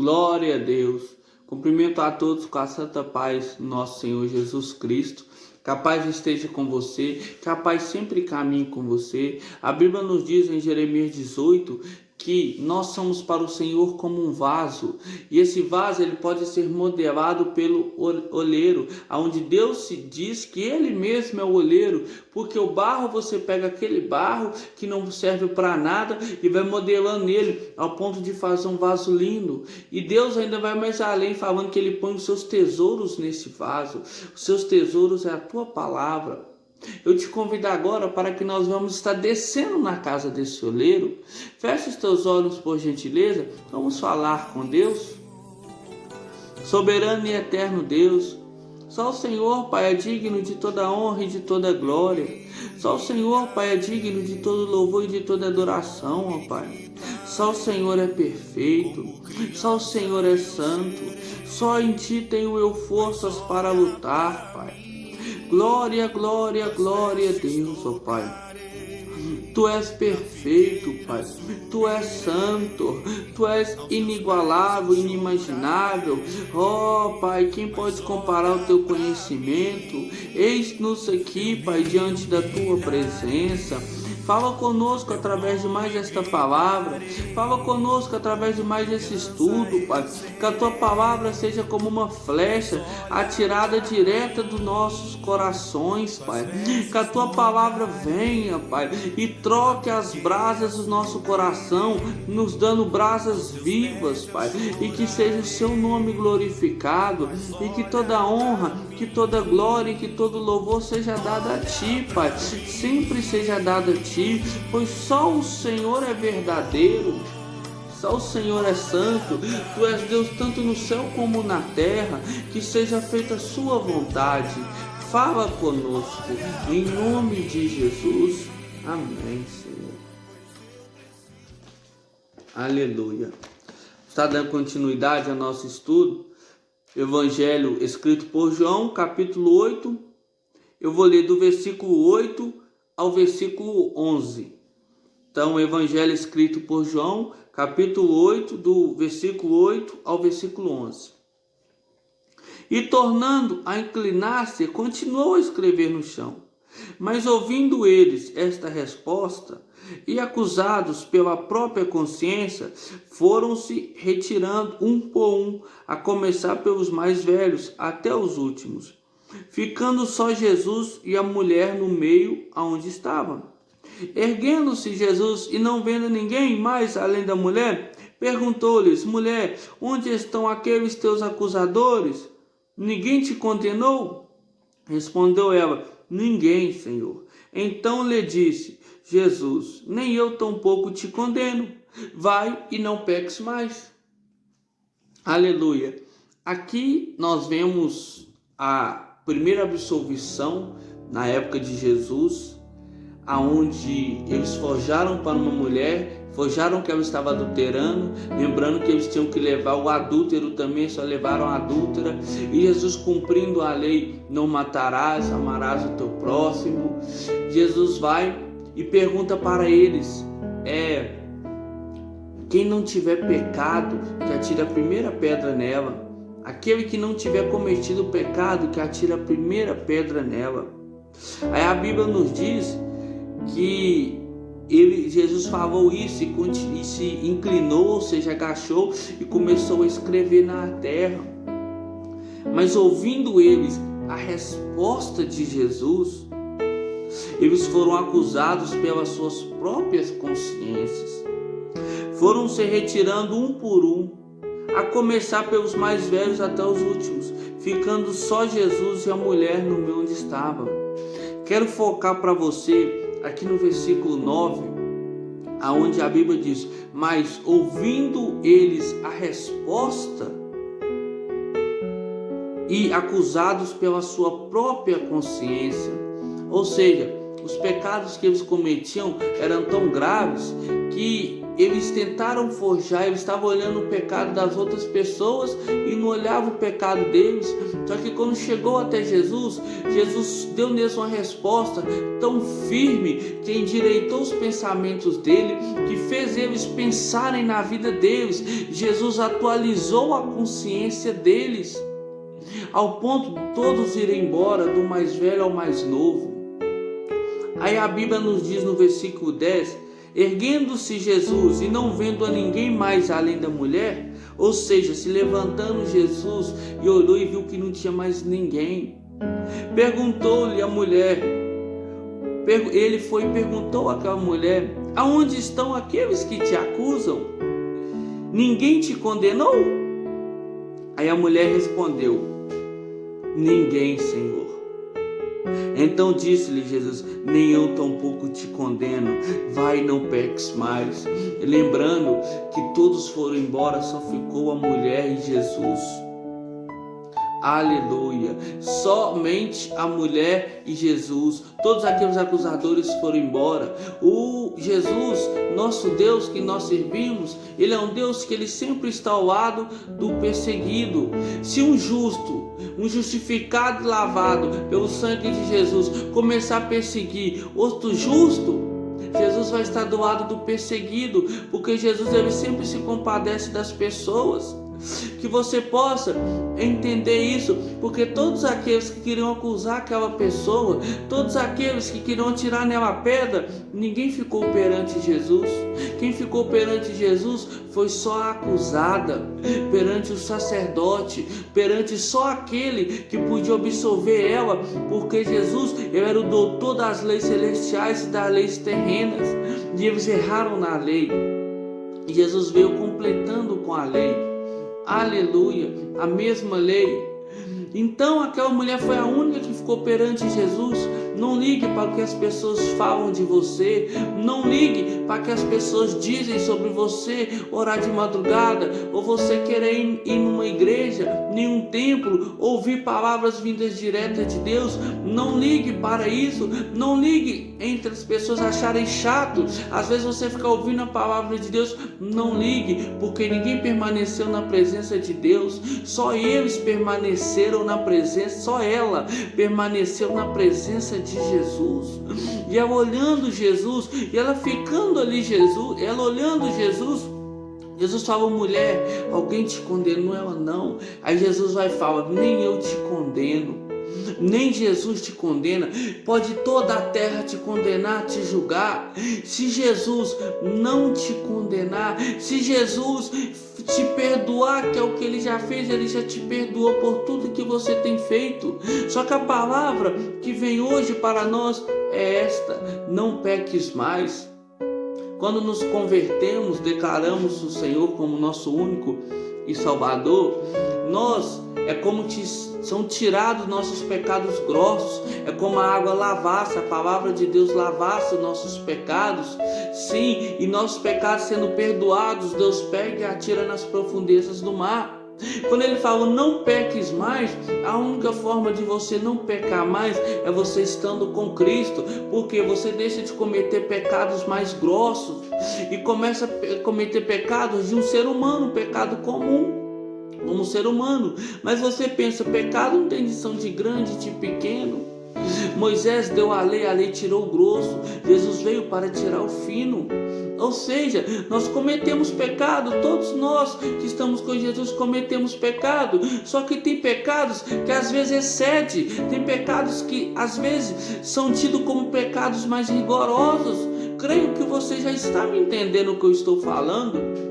Glória a Deus. Cumprimento a todos com a santa paz do nosso Senhor Jesus Cristo. Que a paz esteja com você, que a paz sempre caminhe com você. A Bíblia nos diz em Jeremias 18 que nós somos para o Senhor como um vaso, e esse vaso ele pode ser modelado pelo oleiro, aonde Deus se diz que Ele mesmo é o oleiro, porque o barro você pega aquele barro que não serve para nada e vai modelando ele ao ponto de fazer um vaso lindo. E Deus ainda vai mais além, falando que Ele põe os seus tesouros nesse vaso. Os seus tesouros é a tua palavra. Eu te convido agora para que nós vamos estar descendo na casa desse oleiro. Feche os teus olhos, por gentileza. Vamos falar com Deus. Soberano e eterno Deus, só o Senhor, Pai, é digno de toda honra e de toda glória. Só o Senhor, Pai, é digno de todo louvor e de toda adoração, ó Pai. Só o Senhor é perfeito. Só o Senhor é santo. Só em Ti tenho eu forças para lutar, Pai. Glória, glória, glória a Deus, ó Pai. Tu és perfeito, Pai. Tu és santo. Tu és inigualável, inimaginável. Ó Pai, quem pode comparar o Teu conhecimento? Eis-nos aqui, Pai, diante da Tua presença. Fala conosco através de mais esta palavra. Fala conosco através de mais esse estudo, Pai. Que a Tua palavra seja como uma flecha atirada direta dos nossos corações, Pai. Que a Tua palavra venha, Pai, e troque as brasas do nosso coração, nos dando brasas vivas, Pai. E que seja o Seu nome glorificado. E que toda honra, que toda glória e que todo louvor seja dado a Ti, Pai. Sempre seja dado a Ti. Pois só o Senhor é verdadeiro, só o Senhor é santo. Tu és Deus tanto no céu como na terra. Que seja feita a sua vontade. Fala conosco, em nome de Jesus. Amém, Senhor. Aleluia. Está dando continuidade ao nosso estudo, Evangelho escrito por João, capítulo 8. Eu vou ler do versículo 8 ao versículo 11. Então, Evangelho escrito por João, capítulo 8, do versículo 8 ao versículo 11. E tornando a inclinar-se, continuou a escrever no chão. Mas ouvindo eles esta resposta, e acusados pela própria consciência, foram-se retirando um por um, a começar pelos mais velhos até os últimos, ficando só Jesus e a mulher no meio aonde estavam. Erguendo-se Jesus e não vendo ninguém mais além da mulher, perguntou-lhes: mulher, onde estão aqueles teus acusadores? Ninguém te condenou? Respondeu ela: ninguém, Senhor. Então lhe disse Jesus: nem eu tampouco te condeno. Vai e não peques mais. Aleluia. Aqui nós vemos a primeira absolvição na época de Jesus, aonde eles forjaram para uma mulher, forjaram que ela estava adulterando, lembrando que eles tinham que levar o adúltero também, só levaram a adúltera. E Jesus, cumprindo a lei, não matarás, amarás o teu próximo, Jesus vai e pergunta para eles: quem não tiver pecado, que atire a primeira pedra nela. Aquele que não tiver cometido o pecado, que atire a primeira pedra nela. Aí a Bíblia nos diz que Jesus falou isso e se inclinou, ou seja, agachou e começou a escrever na terra. Mas ouvindo eles a resposta de Jesus, eles foram acusados pelas suas próprias consciências. Foram se retirando um por um, a começar pelos mais velhos até os últimos, ficando só Jesus e a mulher no meio onde estavam. Quero focar para você aqui no versículo 9, aonde a Bíblia diz: mas ouvindo eles a resposta e acusados pela sua própria consciência, ou seja, os pecados que eles cometiam eram tão graves que eles tentaram forjar, eles estavam olhando o pecado das outras pessoas e não olhavam o pecado deles. Só que quando chegou até Jesus, Jesus deu neles uma resposta tão firme que endireitou os pensamentos dele, que fez eles pensarem na vida deles. Jesus atualizou a consciência deles, ao ponto de todos irem embora, do mais velho ao mais novo. Aí a Bíblia nos diz no versículo 10: erguendo-se Jesus e não vendo a ninguém mais além da mulher, ou seja, se levantando Jesus e olhou e viu que não tinha mais ninguém, perguntou-lhe a mulher, ele foi e perguntou àquela mulher: aonde estão aqueles que te acusam? Ninguém te condenou? Aí a mulher respondeu: ninguém, Senhor. Então disse-lhe Jesus: nem eu tampouco te condeno, vai e não peques mais. Lembrando que todos foram embora, só ficou a mulher e Jesus. Aleluia, somente a mulher e Jesus. Todos aqueles acusadores foram embora. O Jesus, nosso Deus que nós servimos, Ele é um Deus que Ele sempre está ao lado do perseguido. Se um justo, um justificado e lavado pelo sangue de Jesus começar a perseguir outro justo, Jesus vai estar do lado do perseguido, porque Jesus ele sempre se compadece das pessoas. Que você possa entender isso, porque todos aqueles que queriam acusar aquela pessoa, todos aqueles que queriam tirar nela pedra, ninguém ficou perante Jesus. Quem ficou perante Jesus foi só a acusada, perante o sacerdote, perante só aquele que podia absolver ela, porque Jesus ele era o doutor das leis celestiais e das leis terrenas, e eles erraram na lei. Jesus veio completando com a lei. Aleluia, a mesma lei. Então aquela mulher foi a única que ficou perante Jesus. Não ligue para o que as pessoas falam de você. Não ligue para o que as pessoas dizem sobre você. Orar de madrugada, ou você querer ir numa igreja, em um templo, ouvir palavras vindas diretas de Deus. Não ligue para isso. Não ligue entre as pessoas acharem chato. Às vezes você fica ouvindo a palavra de Deus. Não ligue, porque ninguém permaneceu na presença de Deus. Só eles permaneceram na presença. Só ela permaneceu na presença de Jesus. E ela olhando Jesus, e ela ficando ali Jesus, ela olhando Jesus, Jesus fala: mulher, alguém te condenou? Ela: não. Aí Jesus vai e fala: nem eu te condeno. Nem Jesus te condena. Pode toda a terra te condenar, te julgar. Se Jesus não te condenar, se Jesus te perdoar, que é o que Ele já fez, Ele já te perdoou por tudo que você tem feito. Só que a palavra que vem hoje para nós é esta: não peques mais. Quando nos convertemos, declaramos o Senhor como nosso único e Salvador, nós é como são tirados nossos pecados grossos. É como a água lavasse, a palavra de Deus lavasse os nossos pecados. Sim, e nossos pecados sendo perdoados, Deus pega e atira nas profundezas do mar. Quando Ele fala não peques mais, a única forma de você não pecar mais é você estando com Cristo, porque você deixa de cometer pecados mais grossos e começa a cometer pecados de um ser humano, pecado comum, como ser humano. Mas você pensa, pecado não tem distinção de grande e de pequeno. Moisés deu a lei tirou o grosso. Jesus veio para tirar o fino. Ou seja, nós cometemos pecado, todos nós que estamos com Jesus cometemos pecado. Só que tem pecados que às vezes excede, tem pecados que às vezes são tidos como pecados mais rigorosos. Creio que você já está me entendendo o que eu estou falando.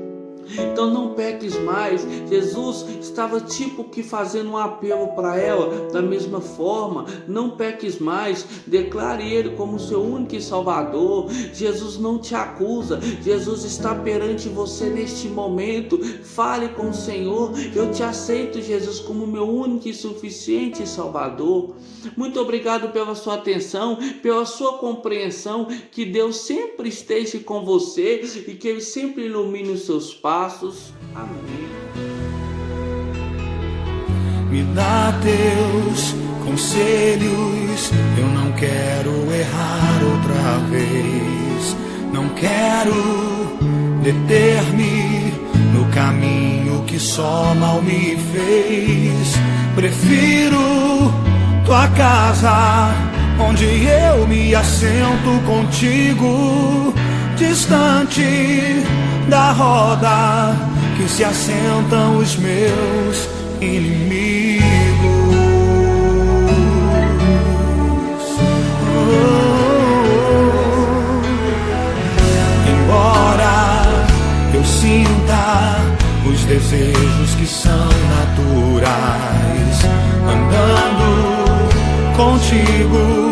Então não peques mais. Jesus estava tipo que fazendo um apelo para ela. Da mesma forma, não peques mais. Declare Ele como seu único e Salvador. Jesus não te acusa. Jesus está perante você neste momento. Fale com o Senhor: eu te aceito, Jesus, como meu único e suficiente Salvador. Muito obrigado pela sua atenção, pela sua compreensão. Que Deus sempre esteja com você e que Ele sempre ilumine os seus passos. Amém. Me dá teus conselhos, eu não quero errar outra vez. Não quero deter-me no caminho que só mal me fez. Prefiro tua casa, onde eu me assento contigo, distante da roda que se assentam os meus inimigos. Embora eu sinta os desejos que são naturais, andando contigo